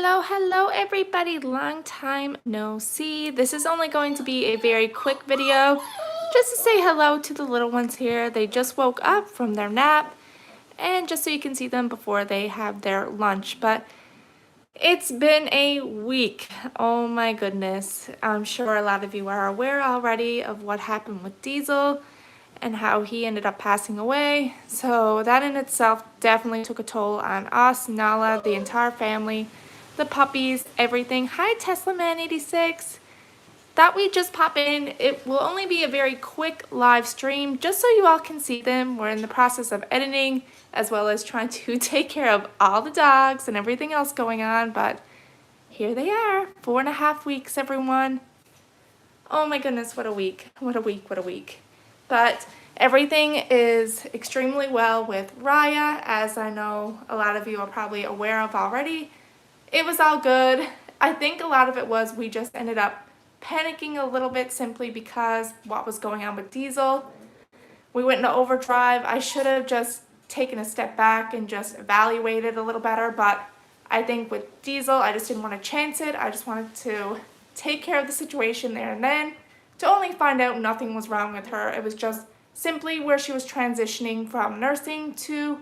Hello everybody, long time no see. This is only going to be a very quick video just to say hello to the little ones here. They just woke up from their nap and just so you can see them before they have their lunch. But it's been a week. Oh my goodness. I'm sure a lot of you are aware already of what happened with Diesel and how he ended up passing away. So that in itself definitely took a toll on us, Nala, the entire family, the puppies, everything. Hi Tesla Man 86. Thought we'd just pop in. It will only be a very quick live stream just so you all can see them. We're in the process of editing as well as trying to take care of all the dogs and everything else going on, but here they are. 4.5 weeks, everyone. Oh my goodness, what a week. What a week, what a week. But everything is extremely well with Raya, as I know a lot of you are probably aware of already. It was all good. I think a lot of it was we just ended up panicking a little bit simply because what was going on with Diesel. We went into overdrive. I should have just taken a step back and just evaluated a little better, but I think with Diesel, I just didn't want to chance it. I just wanted to take care of the situation there and then, to only find out nothing was wrong with her. It was just simply where she was transitioning from nursing to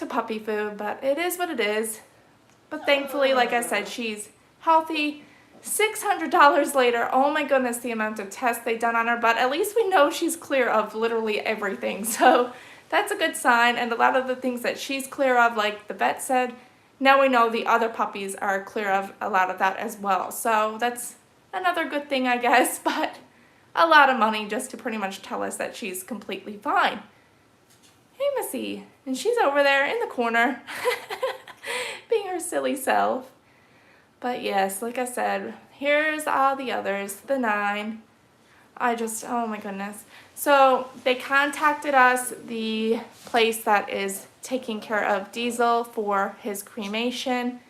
puppy food, but it is what it is. But thankfully, like I said, she's healthy. $600 later, oh my goodness, the amount of tests they done on her, but at least we know she's clear of literally everything, so that's a good sign. And a lot of the things that she's clear of, like the vet said, now we know the other puppies are clear of a lot of that as well, so that's another good thing, I guess. But a lot of money just to pretty much tell us that she's completely fine. Hey Missy, and she's over there in the corner being her silly self. But yes, like I said, here's all the others, the 9. Oh my goodness. So they contacted us, the place that is taking care of Diesel for his cremation,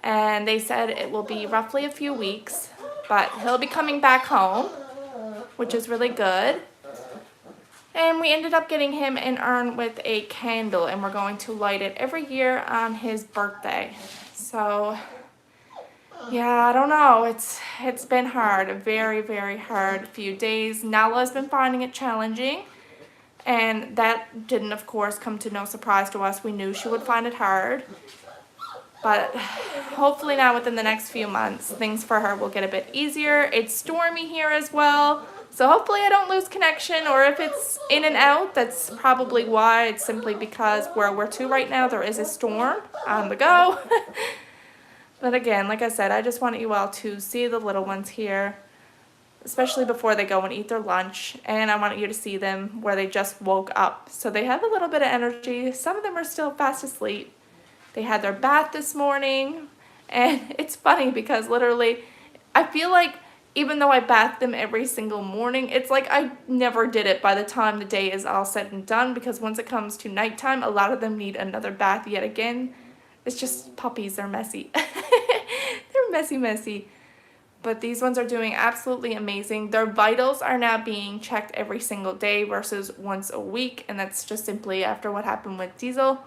and they said it will be roughly a few weeks, but he'll be coming back home, which is really good. And we ended up getting him an urn with a candle, and we're going to light it every year on his birthday. So yeah, I don't know. It's been hard, a very, very hard few days. Nala's been finding it challenging, and that didn't, of course, come to no surprise to us. We knew she would find it hard, but hopefully now within the next few months, things for her will get a bit easier. It's stormy here as well, so hopefully I don't lose connection, or if it's in and out, that's probably why. It's simply because where we're to right now, there is a storm on the go. But again, like I said, I just want you all to see the little ones here, especially before they go and eat their lunch. And I want you to see them where they just woke up. So they have a little bit of energy. Some of them are still fast asleep. They had their bath this morning. And it's funny because literally, I feel like even though I bath them every single morning, it's like I never did it by the time the day is all said and done. Because once it comes to nighttime, a lot of them need another bath yet again. It's just puppies, they're messy. They're messy, messy. But these ones are doing absolutely amazing. Their vitals are now being checked every single day versus once a week. And that's just simply after what happened with Diesel.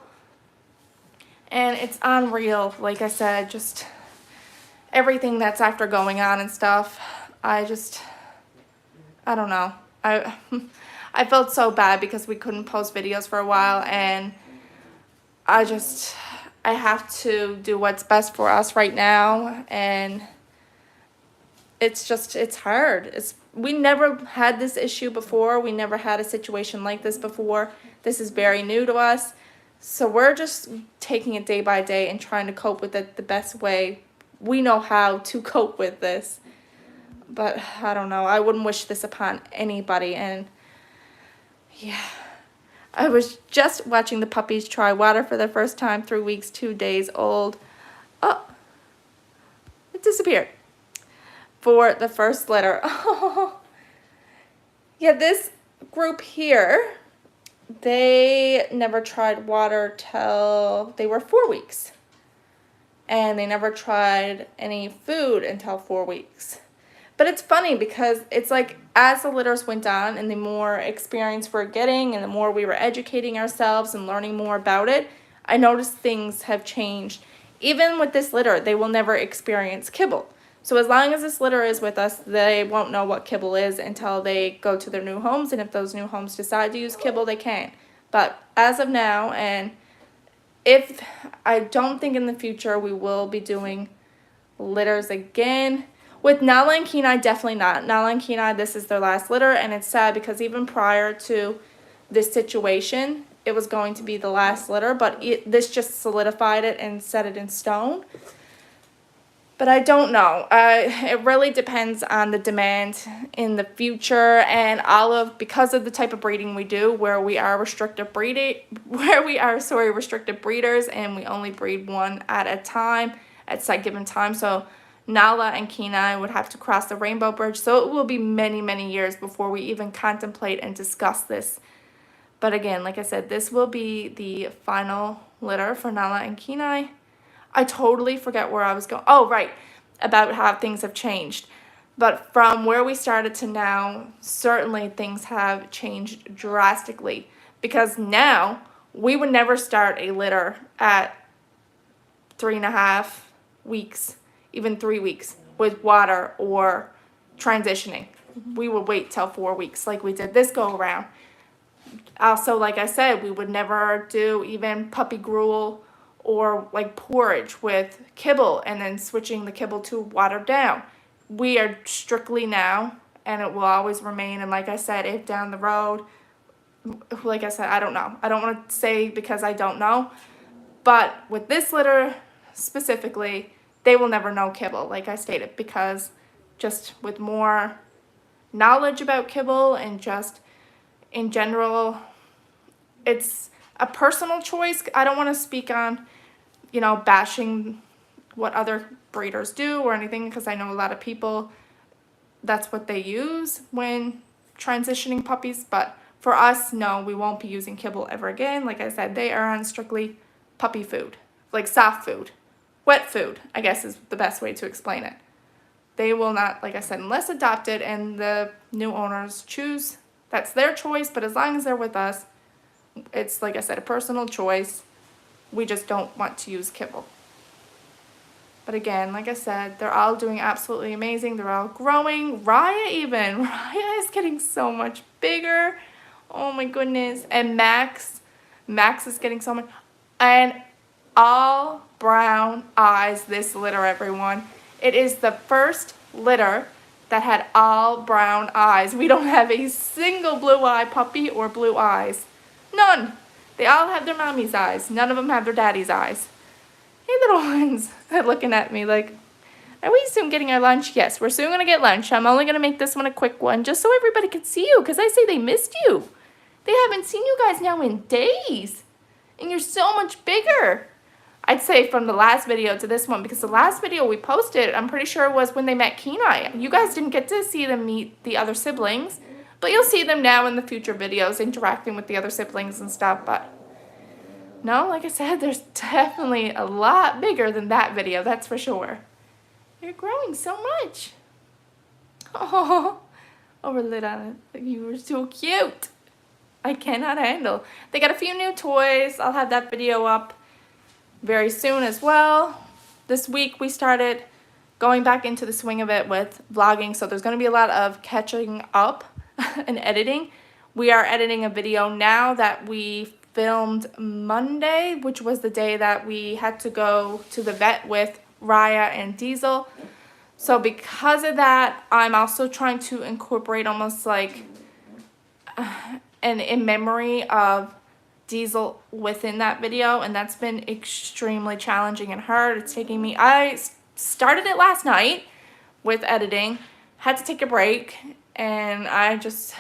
And it's unreal, like I said, just everything that's after going on and stuff. I don't know. I felt so bad because we couldn't post videos for a while. And I have to do what's best for us right now, and it's hard. We never had this issue before. We never had a situation like this before. This is very new to us, so we're just taking it day by day and trying to cope with it the best way we know how to cope with this. But I don't know, I wouldn't wish this upon anybody. And yeah, I was just watching the puppies try water for the first time, 3 weeks, 2 days old. Oh, it disappeared. For the first litter. Oh. Yeah, this group here, they never tried water till they were 4 weeks. And they never tried any food until 4 weeks. But it's funny because it's like as the litters went on and the more experience we're getting and the more we were educating ourselves and learning more about it, I noticed things have changed even with this litter, they will never experience kibble. So as long as this litter is with us, they won't know what kibble is until they go to their new homes. And if those new homes decide to use kibble, they can. But as of now, and if I don't think in the future we will be doing litters again. With Nala and Kenai, definitely not. Nala and Kenai, this is their last litter, and it's sad because even prior to this situation, it was going to be the last litter, but this just solidified it and set it in stone. But I don't know. It really depends on the demand in the future, and because of the type of breeding we do, where we are restricted breeders, and we only breed one at a time at a given time. So Nala and Kenai would have to cross the rainbow bridge. So it will be many, many years before we even contemplate and discuss this. But again, like I said, this will be the final litter for Nala and Kenai. I totally forget where I was going. Oh, right, about how things have changed. But from where we started to now, certainly things have changed drastically. Because now, we would never start a litter at 3.5 weeks, even 3 weeks, with water or transitioning. We would wait till 4 weeks like we did this go around. Also, like I said, we would never do even puppy gruel or like porridge with kibble and then switching the kibble to watered down. We are strictly now, and it will always remain. And like I said, if down the road, like I said, I don't know. I don't want to say because I don't know. But with this litter specifically, they will never know kibble, like I stated, because just with more knowledge about kibble and just in general, it's a personal choice. I don't want to speak on, bashing what other breeders do or anything, because I know a lot of people, that's what they use when transitioning puppies. But for us, no, we won't be using kibble ever again. Like I said, they are on strictly puppy food, like soft food, wet food, I guess is the best way to explain it. They will not, like I said, unless adopted and the new owners choose, that's their choice. But as long as they're with us, it's, like I said, a personal choice. We just don't want to use kibble. But again, like I said, they're all doing absolutely amazing. They're all growing. Raya is getting so much bigger. Oh my goodness. And Max is getting so much. And all brown eyes, this litter, everyone. It is the first litter that had all brown eyes. We don't have a single blue eye puppy or blue eyes. None. They all have their mommy's eyes. None of them have their daddy's eyes. Hey, little ones. They're looking at me like, are we soon getting our lunch? Yes, we're soon going to get lunch. I'm only going to make this one a quick one just so everybody can see you, because I say they missed you. They haven't seen you guys now in days. And you're so much bigger. I'd say from the last video to this one, because the last video we posted, I'm pretty sure it was when they met Kenai. You guys didn't get to see them meet the other siblings, but you'll see them now in the future videos interacting with the other siblings and stuff. But no, like I said, there's definitely a lot bigger than that video, that's for sure. You're growing so much. Oh, overlit on it. You were so cute. I cannot handle. They got a few new toys. I'll have that video up very soon as well. This week we started going back into the swing of it with vlogging, so there's going to be a lot of catching up and editing. We are editing a video now that we filmed Monday, which was the day that we had to go to the vet with Raya and Diesel. So because of that, I'm also trying to incorporate almost like an in memory of Diesel within that video, and that's been extremely challenging and hard. It's taking me, I started it last night with editing, had to take a break, and I just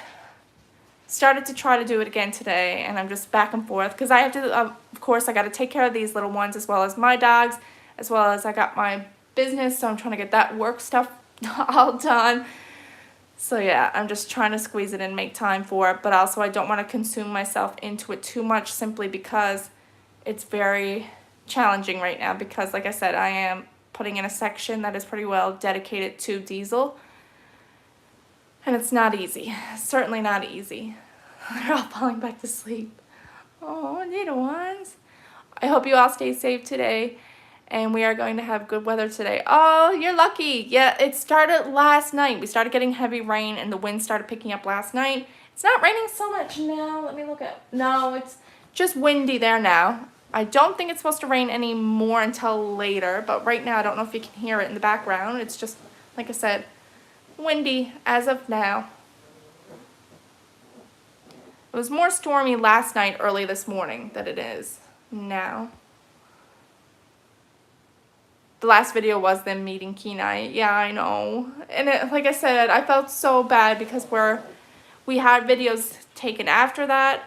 started to try to do it again today, and I'm just back and forth because I have to, of course, I got to take care of these little ones as well as my dogs, as well as I got my business, so I'm trying to get that work stuff all done. So yeah, I'm just trying to squeeze it in, make time for it, but also I don't want to consume myself into it too much, simply because it's very challenging right now, because like I said, I am putting in a section that is pretty well dedicated to Diesel, and it's not easy. Certainly not easy. They're all falling back to sleep. Oh, little ones. I hope you all stay safe today, and we are going to have good weather today. Oh, you're lucky. Yeah, it started last night. We started getting heavy rain and the wind started picking up last night. It's not raining so much now. Let me look at, no, it's just windy there now. I don't think it's supposed to rain anymore until later, but right now I don't know if you can hear it in the background. It's just, like I said, windy as of now. It was more stormy last night, early this morning, than it is now. The last video was them meeting Kenai. Yeah, I know. And it, like I said, I felt so bad because we had videos taken after that,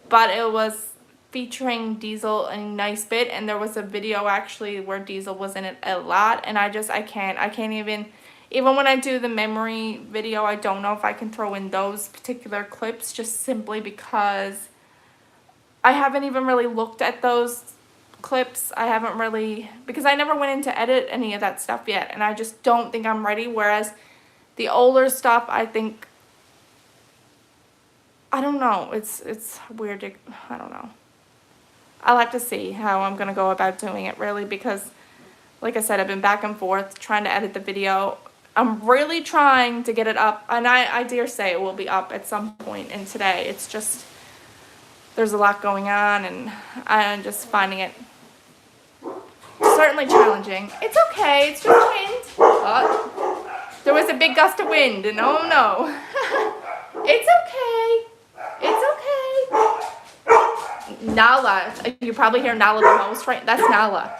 but it was featuring Diesel a nice bit, and there was a video actually where Diesel was in it a lot, and I can't even when I do the memory video, I don't know if I can throw in those particular clips just simply because I haven't even really looked at those clips. I haven't really, because I never went in to edit any of that stuff yet, and I just don't think I'm ready, whereas the older stuff, I think, I don't know, it's weird to, I don't know. I'll have to see how I'm going to go about doing it, really, because, like I said, I've been back and forth trying to edit the video. I'm really trying to get it up, and I dare say it will be up at some point in today. It's just, there's a lot going on, and I'm just finding it certainly challenging. It's okay, it's just wind. Oh, there was a big gust of wind, and oh no. It's okay. It's okay. Nala, you probably hear Nala the most, right? That's Nala.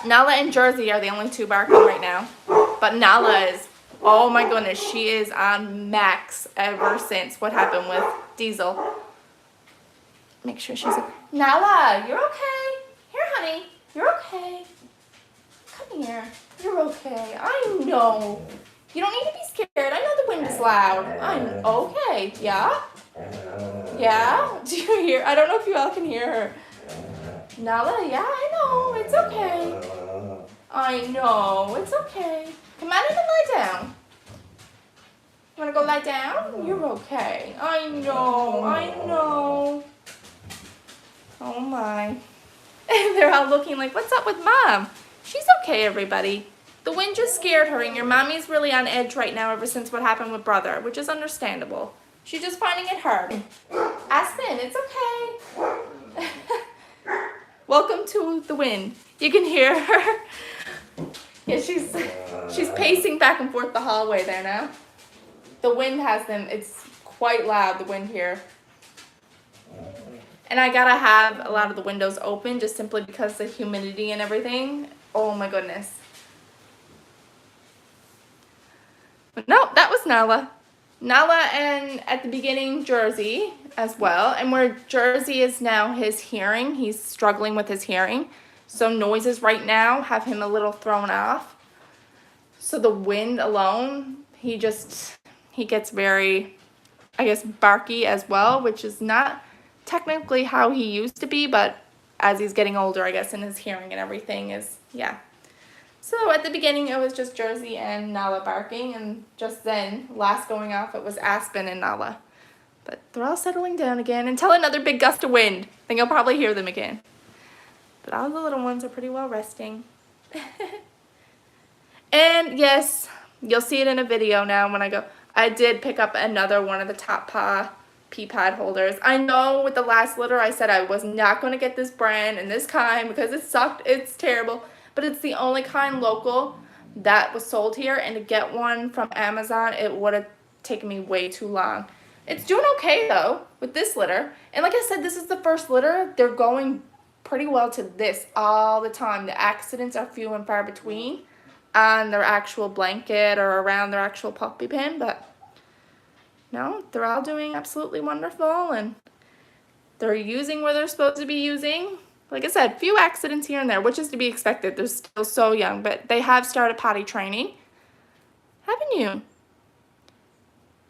Nala and Jersey are the only two barking right now. But Nala is, oh my goodness, she is on max ever since what happened with Diesel. Make sure she's, Nala, you're okay. Here, honey, you're okay. Come here, you're okay. I know. You don't need to be scared. I know the wind is loud. I'm okay. Yeah? Yeah? Do you hear? I don't know if you all can hear her. Nala, yeah, I know. It's okay. I know. It's okay. Come on in and lie down. You want to go lie down? You're okay. I know. I know. Oh, my. They're all looking like, what's up with Mom? She's okay, everybody. The wind just scared her, and your mommy's really on edge right now ever since what happened with Brother, which is understandable. She's just finding it hard. Aspen, it's okay. Welcome to the wind. You can hear her. Yeah, she's pacing back and forth the hallway there now. The wind has them, it's quite loud, the wind here. And I gotta have a lot of the windows open just simply because the humidity and everything. Oh my goodness. No, that was Nala. Nala and at the beginning Jersey as well. And where Jersey is now his hearing, he's struggling with his hearing. So noises right now have him a little thrown off. So the wind alone, he gets very, I guess, barky as well, which is not technically how he used to be, but as he's getting older, I guess, and his hearing and everything is, yeah. So at the beginning, it was just Jersey and Nala barking, and just then, last going off, it was Aspen and Nala. But they're all settling down again until another big gust of wind. I think I'll probably hear them again. But all the little ones are pretty well resting. And yes, you'll see it in a video now when I go. I did pick up another one of the Top Paw pea pad holders. I know with the last litter, I said I was not going to get this brand and this kind because it sucked. It's terrible. But it's the only kind local that was sold here, and to get one from Amazon, it would have taken me way too long. It's doing okay, though, with this litter. And like I said, this is the first litter. They're going pretty well to this all the time. The accidents are few and far between on their actual blanket or around their actual puppy pen, but no, they're all doing absolutely wonderful, and they're using where they're supposed to be using. Like I said, few accidents here and there, which is to be expected. They're still so young, but they have started potty training. Haven't you?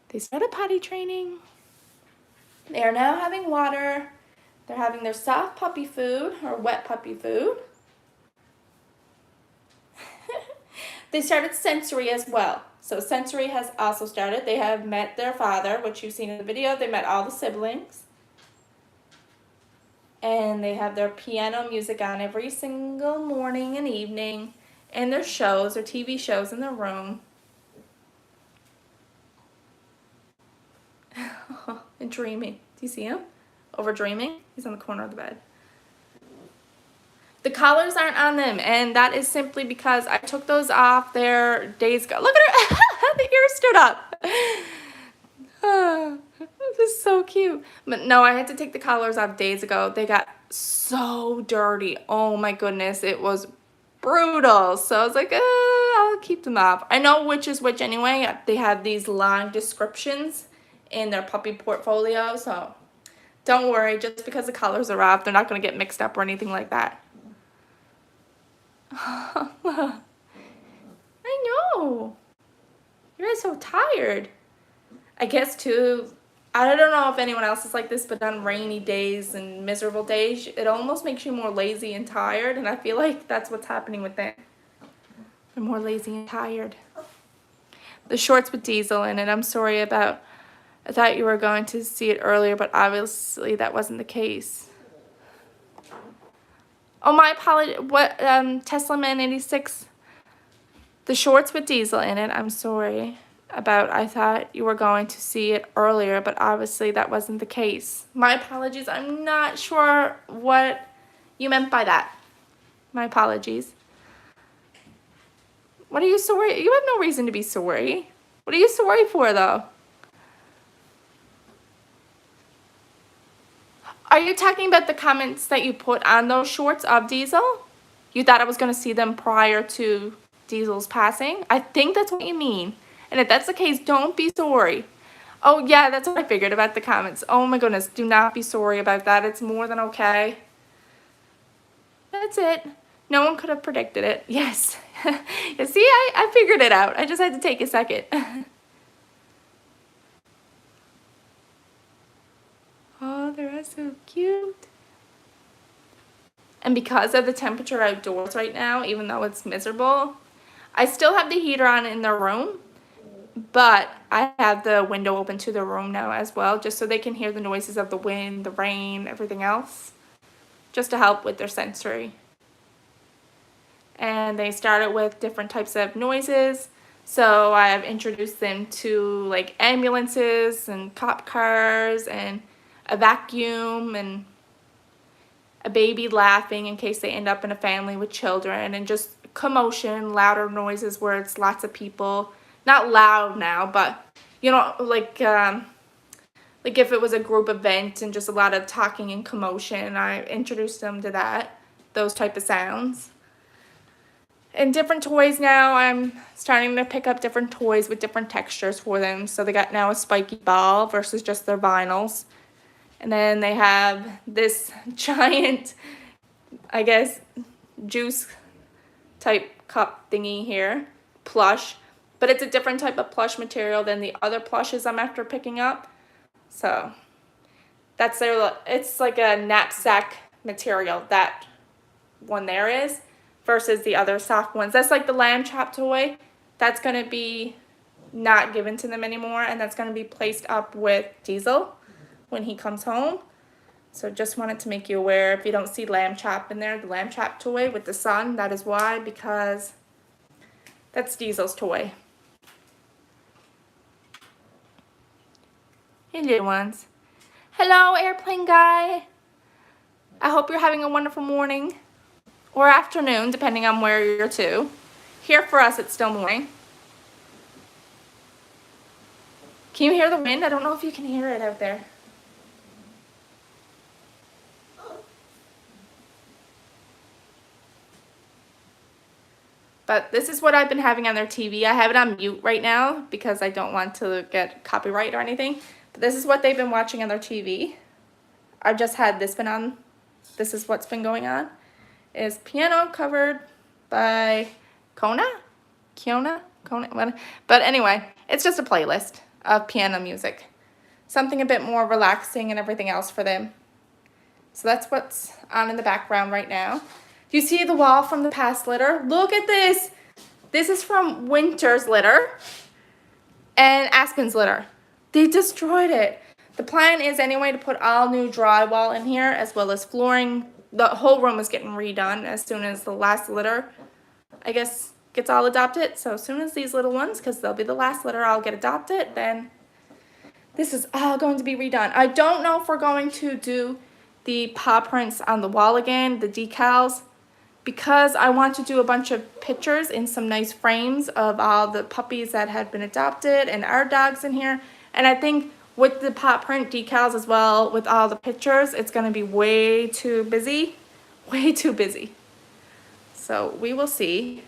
They started potty training. They are now having water. They're having their soft puppy food or wet puppy food. They started sensory as well. So sensory has also started. They have met their father, which you've seen in the video. They met all the siblings. And they have their piano music on every single morning and evening, and their shows or TV shows in their room. And dreaming. Do you see him? Over dreaming? He's on the corner of the bed. The collars aren't on them, and that is simply because I took those off there days ago. Look at her! The ear stood up. This is so cute. But no, I had to take the collars off days ago. They got so dirty. Oh my goodness, it was brutal. So I was like, I'll keep them off. I know which is which anyway. They have these long descriptions in their puppy portfolio, so don't worry. Just because the collars are off, they're not going to get mixed up or anything like that. I know. You're so tired. I guess too, I don't know if anyone else is like this, but on rainy days and miserable days, it almost makes you more lazy and tired, and I feel like that's what's happening with them. They're more lazy and tired. The shorts with Diesel in it, I'm sorry about, I thought you were going to see it earlier, but obviously that wasn't the case. Oh, my apology. What, Tesla Man 86? The shorts with Diesel in it, I'm sorry about. I thought you were going to see it earlier, but obviously that wasn't the case. My apologies. I'm not sure what you meant by that. My apologies. What are you sorry? You have no reason to be sorry. What are you sorry for, though? Are you talking about the comments that you put on those shorts of Diesel? You thought I was going to see them prior to Diesel's passing? I think that's what you mean. And if that's the case, don't be sorry. Oh, yeah, that's what I figured about the comments. Oh, my goodness. Do not be sorry about that. It's more than okay. That's it. No one could have predicted it. Yes. You see, I figured it out. I just had to take a second. Oh, they're so cute. And because of the temperature outdoors right now, even though it's miserable, I still have the heater on in their room, but I have the window open to their room now as well, just so they can hear the noises of the wind, the rain, everything else, just to help with their sensory. And they started with different types of noises, so I have introduced them to like ambulances and cop cars and a vacuum and a baby laughing in case they end up in a family with children, and just commotion, louder noises where it's lots of people. Not loud now, but you know, like if it was a group event and just a lot of talking and commotion, I introduced them to that, those type of sounds. And different toys now, I'm starting to pick up different toys with different textures for them. So they got now a spiky ball versus just their vinyls. And then they have this giant, I guess, juice type cup thingy here, plush. But it's a different type of plush material than the other plushes I'm after picking up. So that's their, it's like a knapsack material, that one there is, versus the other soft ones. That's like the lamb chop toy. That's going to be not given to them anymore, and that's going to be placed up with Diesel when he comes home. So just wanted to make you aware, if you don't see lamb chop in there, the lamb chop toy with the sun, that is why, because that's Diesel's toy. Hey little ones. Hello, airplane guy. I hope you're having a wonderful morning or afternoon, depending on where you're to. Here for us, it's still morning. Can you hear the wind? I don't know if you can hear it out there. But this is what I've been having on their TV. I have it on mute right now because I don't want to get copyright or anything. But this is what they've been watching on their TV. I've just had this been on. This is what's been going on. Is piano covered by Kiona? But anyway, it's just a playlist of piano music. Something a bit more relaxing and everything else for them. So that's what's on in the background right now. Do you see the wall from the past litter? Look at this. This is from Winter's litter and Aspen's litter. They destroyed it. The plan is anyway to put all new drywall in here as well as flooring. The whole room is getting redone as soon as the last litter, I guess, gets all adopted. So as soon as these little ones, because they'll be the last litter, I'll get adopted, then this is all going to be redone. I don't know if we're going to do the paw prints on the wall again, the decals, because I want to do a bunch of pictures in some nice frames of all the puppies that had been adopted and our dogs in here. And I think with the paw print decals as well, with all the pictures, it's going to be way too busy. Way too busy. So we will see.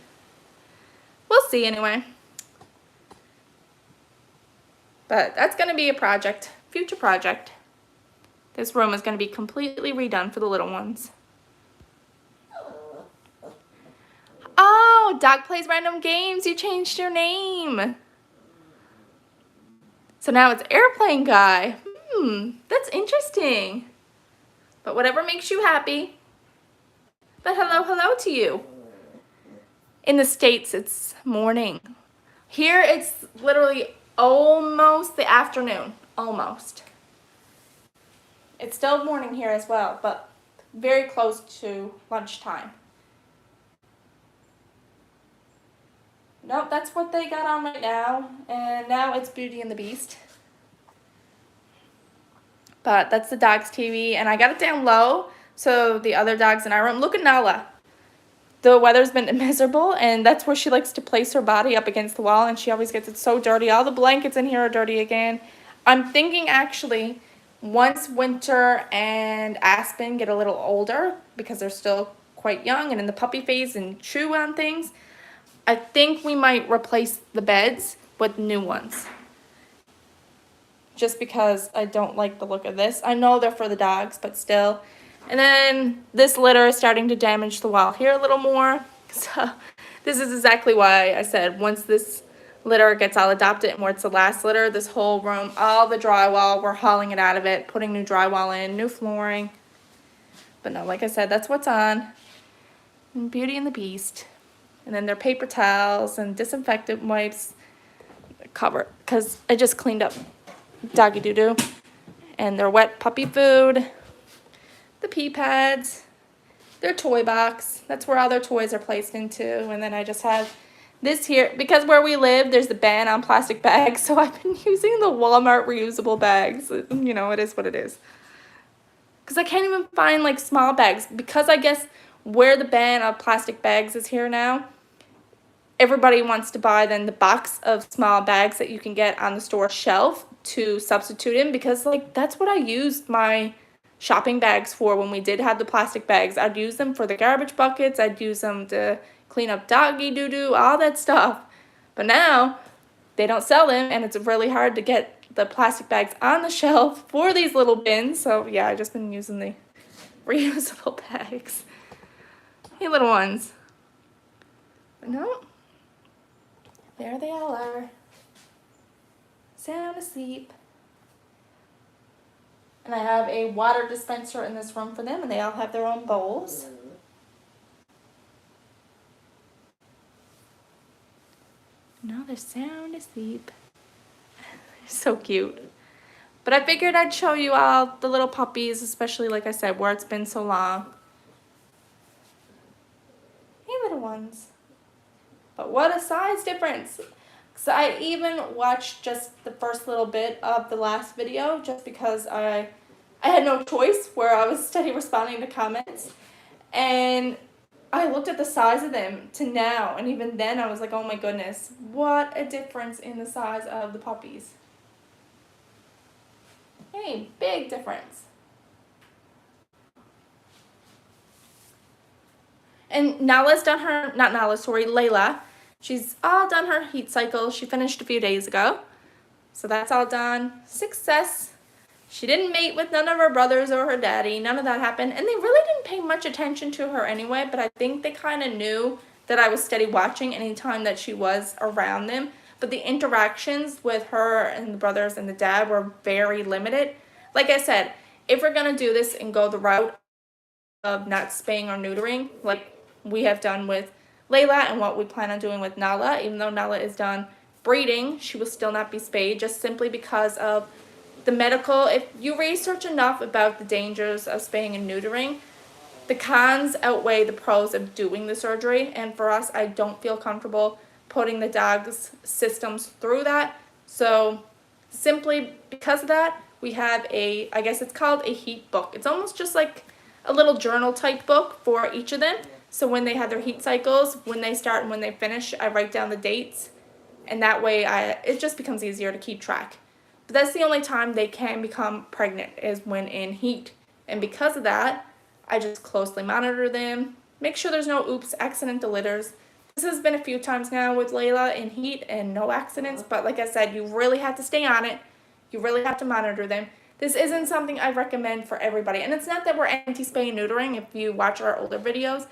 We'll see anyway. But that's going to be a project, future project. This room is going to be completely redone for the little ones. Oh, Dog Plays Random Games, you changed your name. So now it's Airplane Guy. That's interesting. But whatever makes you happy. But hello to you. In the States, it's morning. Here, it's literally almost the afternoon. Almost. It's still morning here as well, but very close to lunchtime. Nope, that's what they got on right now. And now it's Beauty and the Beast. But that's the dog's TV. And I got it down low so the other dogs in our room. Look at Nala. The weather's been miserable, and that's where she likes to place her body up against the wall, and she always gets it so dirty. All the blankets in here are dirty again. I'm thinking actually once Winter and Aspen get a little older, because they're still quite young and in the puppy phase and chew on things, I think we might replace the beds with new ones. Just because I don't like the look of this. I know they're for the dogs, but still. And then this litter is starting to damage the wall here a little more. So this is exactly why I said once this litter gets all adopted and where it's the last litter, this whole room, all the drywall, we're hauling it out of it, putting new drywall in, new flooring. But no, like I said, that's what's on. And Beauty and the Beast. And then their paper towels and disinfectant wipes cover, because I just cleaned up doggy doo-doo. And their wet puppy food, the pee pads, their toy box. That's where all their toys are placed into. And then I just have this here, because where we live, there's the ban on plastic bags. So I've been using the Walmart reusable bags. You know, it is what it is. Because I can't even find like small bags. Because I guess where the ban of plastic bags is here now, everybody wants to buy then the box of small bags that you can get on the store shelf to substitute in, because like that's what I used my shopping bags for when we did have the plastic bags. I'd use them for the garbage buckets, I'd use them to clean up doggy doo-doo, all that stuff. But now they don't sell them, and it's really hard to get the plastic bags on the shelf for these little bins. So yeah, I've just been using the reusable bags. Hey, little ones. But no, there they all are, sound asleep. And I have a water dispenser in this room for them, and they all have their own bowls. No, they're sound asleep. They're so cute. But I figured I'd show you all the little puppies, especially like I said, where it's been so long. Hey, little ones. But what a size difference. So I even watched just the first little bit of the last video just because I had no choice, where I was steady responding to comments. And I looked at the size of them to now, and even then I was like, oh my goodness, what a difference in the size of the puppies. Hey, big difference. And Nala's done her, not Nala, sorry, Layla. She's all done her heat cycle. She finished a few days ago. So that's all done. Success. She didn't mate with none of her brothers or her daddy. None of that happened. And they really didn't pay much attention to her anyway, but I think they kind of knew that I was steady watching anytime that she was around them. But the interactions with her and the brothers and the dad were very limited. Like I said, if we're going to do this and go the route of not spaying or neutering, like we have done with Layla and what we plan on doing with Nala, even though Nala is done breeding, she will still not be spayed, just simply because of the medical, if you research enough about the dangers of spaying and neutering, the cons outweigh the pros of doing the surgery. And for us, I don't feel comfortable putting the dog's systems through that. So simply because of that, we have I guess it's called a heat book. It's almost just like a little journal type book for each of them. So when they have their heat cycles, when they start and when they finish, I write down the dates. And that way it just becomes easier to keep track. But that's the only time they can become pregnant, is when in heat. And because of that, I just closely monitor them, make sure there's no accidental litters. This has been a few times now with Layla in heat and no accidents, but like I said, you really have to stay on it. You really have to monitor them. This isn't something I recommend for everybody. And it's not that we're anti-spay and neutering. If you watch our older videos,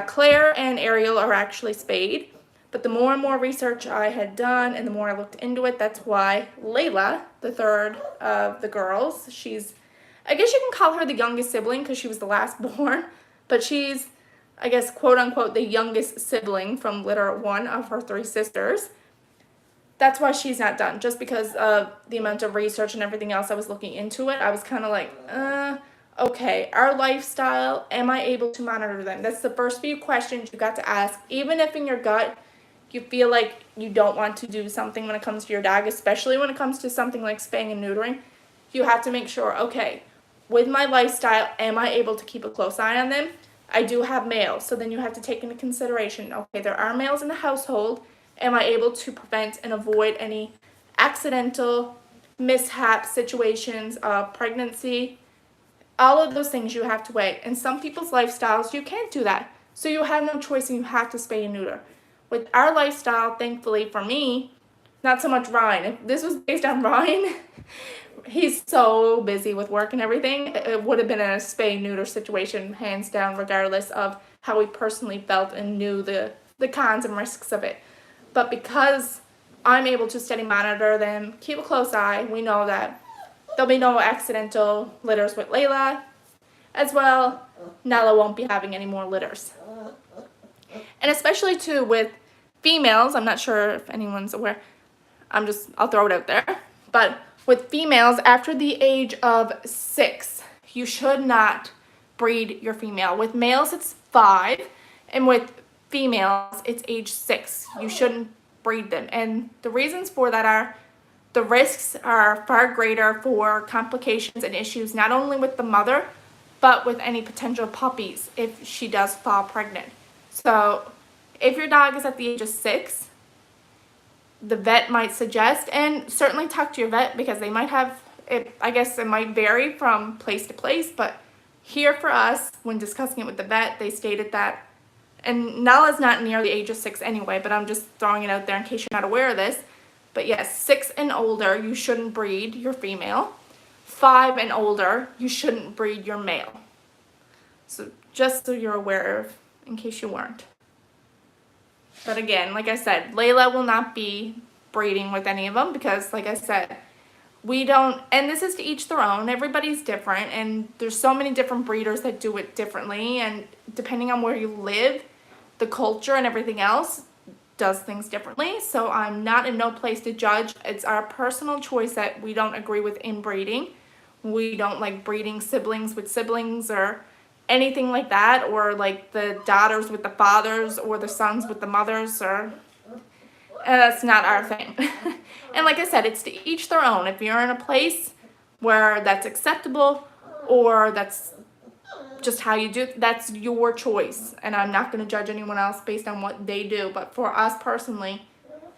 Claire and Ariel are actually spayed. But the more and more research I had done and the more I looked into it, that's why Layla, the third of the girls, I guess you can call her the youngest sibling because she was the last born, but she's, I guess, quote unquote, the youngest sibling from litter 1 of her 3 sisters. That's why she's not done, just because of the amount of research and everything else I was looking into it. I was kind of like, okay, our lifestyle, am I able to monitor them? That's the first few questions you got to ask. Even if in your gut you feel like you don't want to do something when it comes to your dog, especially when it comes to something like spaying and neutering, you have to make sure, okay, with my lifestyle, am I able to keep a close eye on them? I do have males, so then you have to take into consideration, okay, there are males in the household. Am I able to prevent and avoid any accidental mishap situations of pregnancy? All of those things you have to weigh. In some people's lifestyles, you can't do that. So you have no choice and you have to spay and neuter. With our lifestyle, thankfully for me, not so much Ryan. If this was based on Ryan, he's so busy with work and everything, it would have been a spay-neuter situation, hands down, regardless of how we personally felt and knew the cons and risks of it. But because I'm able to steady monitor them, keep a close eye, we know that there'll be no accidental litters with Layla. As well, Nella won't be having any more litters. And especially too with females, I'm not sure if anyone's aware, I'll throw it out there, but with females, after the age of 6, you should not breed your female. With males, it's 5, and with females, it's age 6. You shouldn't breed them. And the reasons for that are the risks are far greater for complications and issues, not only with the mother, but with any potential puppies if she does fall pregnant. So if your dog is at the age of 6, the vet might suggest, and certainly talk to your vet because they might have, I guess it might vary from place to place, but here for us, when discussing it with the vet, they stated that, and Nalla's not near the age of 6 anyway, but I'm just throwing it out there in case you're not aware of this, but yes, 6 and older, you shouldn't breed your female. 5 and older, you shouldn't breed your male. So just so you're aware of, in case you weren't. But again, like I said, Layla will not be breeding with any of them because, like I said, we don't, and this is to each their own. Everybody's different, and there's so many different breeders that do it differently, and depending on where you live, the culture and everything else does things differently. So I'm not in no place to judge. It's our personal choice that we don't agree with inbreeding. We don't like breeding siblings with siblings or anything like that, or like the daughters with the fathers or the sons with the mothers, or that's not our thing. And like I said, it's to each their own. If you're in a place where that's acceptable or that's just how you do, that's your choice, and I'm not going to judge anyone else based on what they do. But for us personally,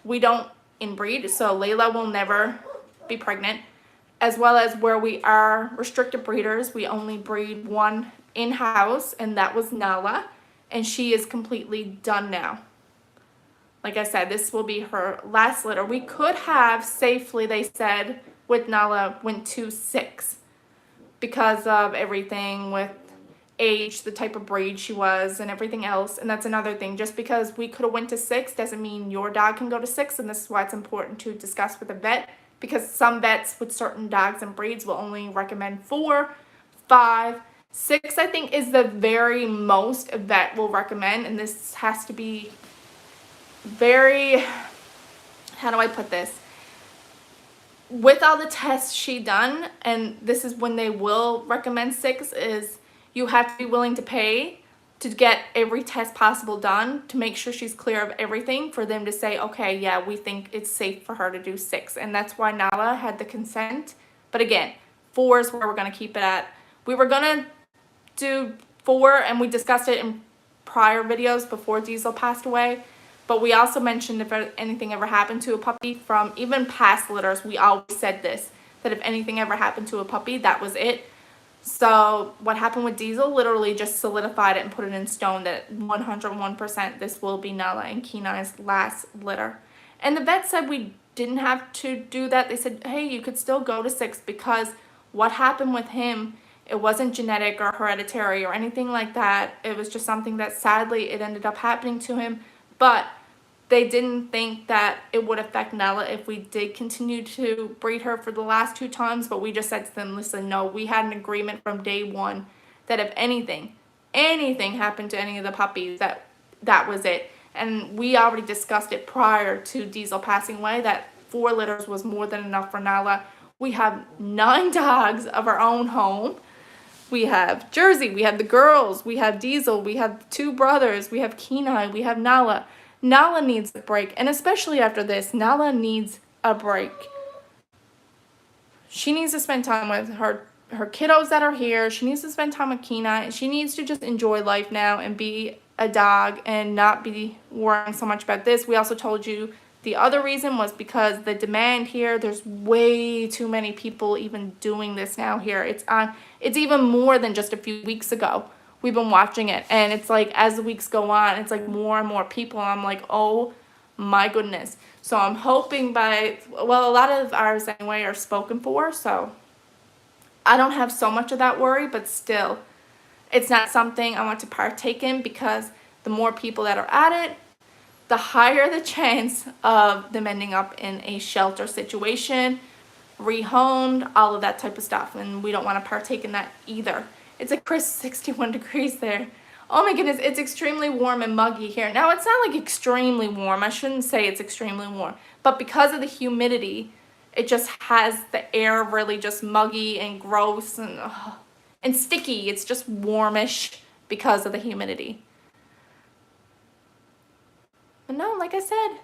we don't inbreed, so Layla will never be pregnant. As well as where we are restricted breeders, we only breed one in-house, and that was Nala, and she is completely done now. Like I said, this will be her last litter. We could have safely, they said, with Nala, went to 6 because of everything with age, the type of breed she was, and everything else. And that's another thing. Just because we could have went to 6 doesn't mean your dog can go to 6, and this is why it's important to discuss with a vet, because some vets with certain dogs and breeds will only recommend 4, 5, 6, I think, is the very most a vet will recommend. And this has to be very, how do I put this? with all the tests she done, and this is when they will recommend 6, is you have to be willing to pay to get every test possible done to make sure she's clear of everything for them to say, okay, yeah, we think it's safe for her to do 6. And that's why Nala had the consent. But again, 4 is where we're going to keep it at. We were going to do 4, and we discussed it in prior videos before Diesel passed away. But we also mentioned if anything ever happened to a puppy from even past litters, we always said this, that if anything ever happened to a puppy, that was it. So what happened with Diesel literally just solidified it and put it in stone that 101% this will be Nala and Kenai's last litter. And the vet said we didn't have to do that. They said, hey, you could still go to 6 because what happened with him, it wasn't genetic or hereditary or anything like that. It was just something that sadly it ended up happening to him. But they didn't think that it would affect Nala if we did continue to breed her for the last 2 times, but we just said to them, listen, no, we had an agreement from day 1 that if anything happened to any of the puppies, that was it. And we already discussed it prior to Diesel passing away, that 4 litters was more than enough for Nala. We have 9 dogs of our own home. We have Jersey, we have the girls, we have Diesel, we have 2 brothers, we have Kenai, we have Nala. Nala needs a break, and especially after this, Nala needs a break. She needs to spend time with her kiddos that are here. She needs to spend time with Kenai. She needs to just enjoy life now and be a dog and not be worrying so much about this. We also told you the other reason was because the demand here, there's way too many people even doing this now here. It's even more than just a few weeks ago. We've been watching it, and it's like as the weeks go on, it's like more and more people. I'm like, oh my goodness. So I'm hoping a lot of ours anyway are spoken for, so I don't have so much of that worry, but still, it's not something I want to partake in because the more people that are at it, the higher the chance of them ending up in a shelter situation, rehomed, all of that type of stuff, and we don't want to partake in that either. It's a crisp 61 degrees there. Oh my goodness, it's extremely warm and muggy here. Now, it's not like extremely warm. I shouldn't say it's extremely warm. But because of the humidity, it just has the air really just muggy and gross and sticky. It's just warmish because of the humidity. But no, like I said,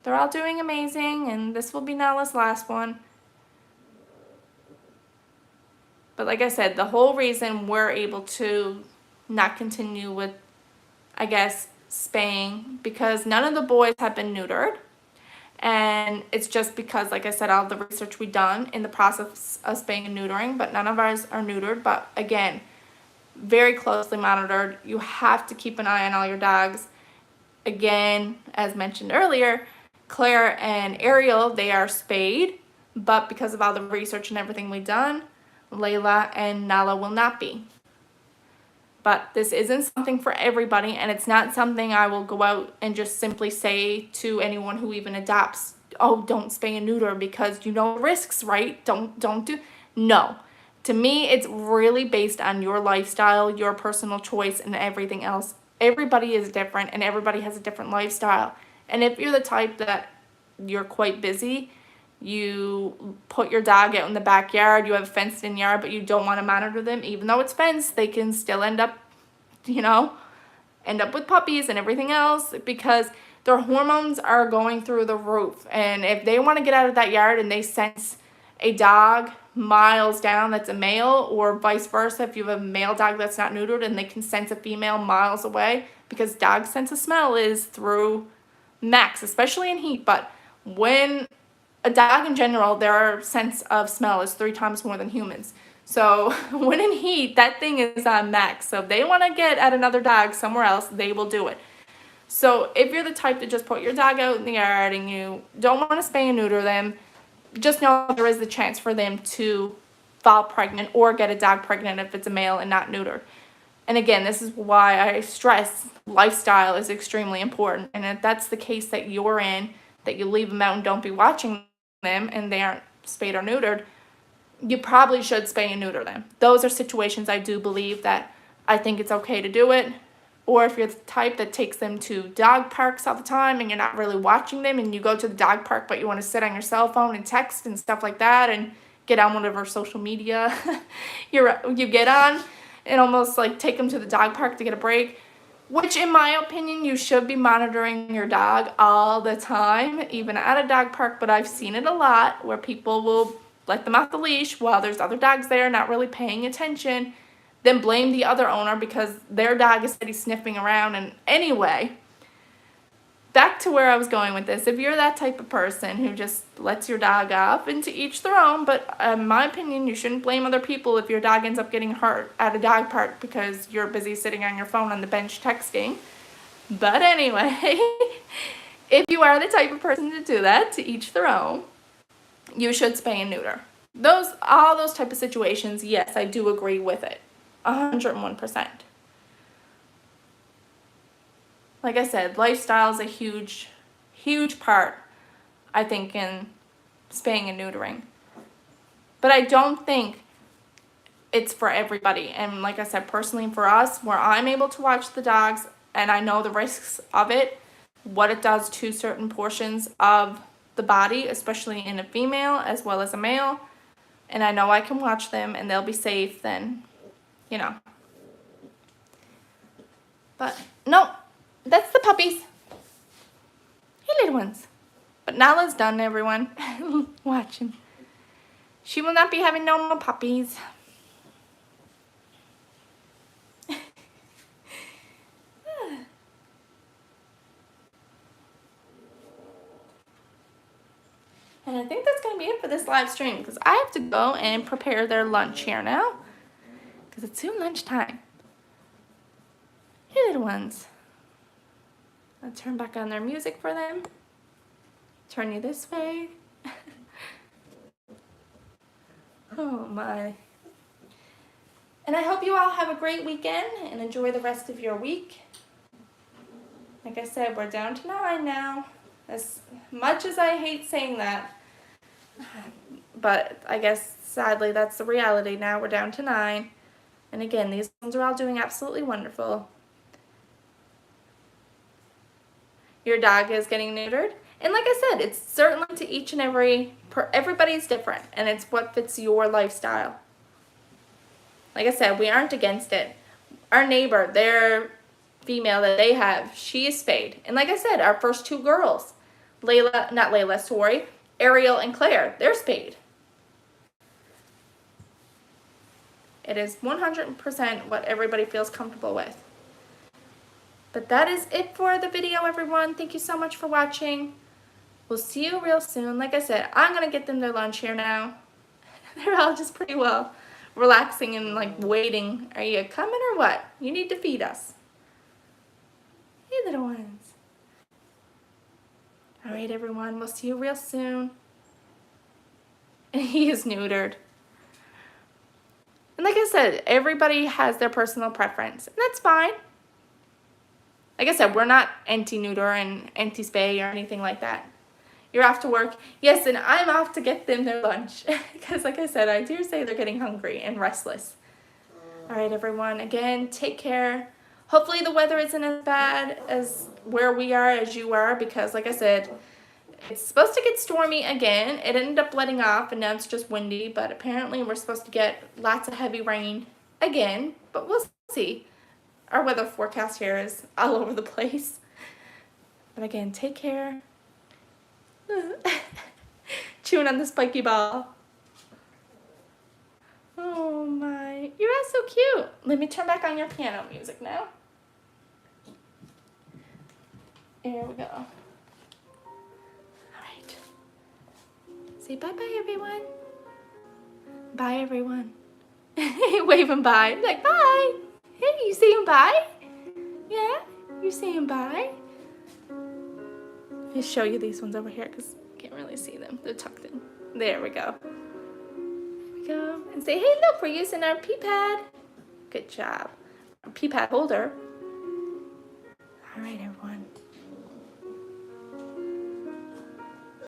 they're all doing amazing, and this will be Nala's last one. But like I said, the whole reason we're able to not continue with, I guess, spaying, because none of the boys have been neutered. And it's just because, like I said, all the research we've done in the process of spaying and neutering, but none of ours are neutered. But again, very closely monitored. You have to keep an eye on all your dogs. Again, as mentioned earlier, Claire and Ariel, they are spayed, but because of all the research and everything we've done, Layla and Nala will not be. But this isn't something for everybody, and it's not something I will go out and just simply say to anyone who even adopts, oh, don't spay and neuter because you know risks, right? Don't do. No. To me, it's really based on your lifestyle, your personal choice, and everything else. Everybody is different, and everybody has a different lifestyle. And if you're the type that you're quite busy, you put your dog out in the backyard, you have a fenced-in yard, but you don't want to monitor them, even though it's fenced, they can still end up with puppies and everything else because their hormones are going through the roof. And if they want to get out of that yard and they sense a dog miles down that's a male, or vice versa, if you have a male dog that's not neutered and they can sense a female miles away, because dogs' sense of smell is through max, especially in heat. But when a dog in general, their sense of smell is 3 times more than humans. So when in heat, that thing is on max. So if they want to get at another dog somewhere else, they will do it. So if you're the type to just put your dog out in the yard and you don't want to spay and neuter them, just know there is the chance for them to fall pregnant or get a dog pregnant if it's a male and not neutered. And again, this is why I stress lifestyle is extremely important. And if that's the case that you're in, that you leave them out and don't be watching them and they aren't spayed or neutered, you probably should spay and neuter them. Those are situations I do believe that I think it's okay to do it. or if you're the type that takes them to dog parks all the time and you're not really watching them, and you go to the dog park but you want to sit on your cell phone and text and stuff like that and get on whatever social media you get on and almost like take them to the dog park to get a break, which in my opinion you should be monitoring your dog all the time, even at a dog park. But I've seen it a lot where people will let them off the leash while there's other dogs there not really paying attention, then blame the other owner because their dog is steady sniffing around. And anyway, back to where I was going with this. If you're that type of person who just lets your dog off, and to each their own, but in my opinion, you shouldn't blame other people if your dog ends up getting hurt at a dog park because you're busy sitting on your phone on the bench texting. But anyway, if you are the type of person to do that, to each their own, you should spay and neuter. All those type of situations, yes, I do agree with it. 101%. Like I said, lifestyle is a huge, huge part, I think, in spaying and neutering. But I don't think it's for everybody. And like I said, personally for us, where I'm able to watch the dogs and I know the risks of it, what it does to certain portions of the body, especially in a female as well as a male, and I know I can watch them and they'll be safe, then, you know. But no, that's the puppies. Hey, little ones. But Nala's done, everyone. Watching. She will not be having no more puppies. And I think that's going to be it for this live stream, because I have to go and prepare their lunch here now, because it's soon lunchtime. Hey, little ones. I'll turn back on their music for them. Turn you this way. Oh my. And I hope you all have a great weekend and enjoy the rest of your week. Like I said, we're down to 9 now. As much as I hate saying that, but I guess sadly that's the reality now. We're down to 9. And again, these ones are all doing absolutely wonderful. Your dog is getting neutered. And like I said, it's certainly to each and everybody's different, and it's what fits your lifestyle. Like I said, we aren't against it. Our neighbor, their female that they have, she is spayed. And like I said, our first 2 girls, Ariel and Claire, they're spayed. It is 100% what everybody feels comfortable with. But that is it for the video, everyone. Thank you so much for watching. We'll see you real soon. Like I said, I'm going to get them their lunch here now. They're all just pretty well relaxing and like waiting. Are you coming or what? You need to feed us. Hey, little ones. All right, everyone. We'll see you real soon. And he is neutered. And like I said, everybody has their personal preference. And that's fine. Like I said, we're not anti-neuter and anti-spay or anything like that. You're off to work. Yes, and I'm off to get them their lunch. Because like I said, I do say they're getting hungry and restless. All right, everyone. Again, take care. Hopefully the weather isn't as bad as where we are as you are. Because like I said, it's supposed to get stormy again. It ended up letting off and now it's just windy. But apparently we're supposed to get lots of heavy rain again. But we'll see. Our weather forecast here is all over the place. But again, take care. Chewing on the spiky ball. Oh my. You're all so cute. Let me turn back on your piano music now. There we go. Alright. Say bye-bye, everyone. Bye, everyone. Wave them bye. Like, bye. Hey, you saying bye? Yeah? You saying bye? Let me show you these ones over here because you can't really see them. They're tucked in. There we go. There we go. And say, hey, look, we're using our pee pad. Good job. Our pee pad holder. All right, everyone.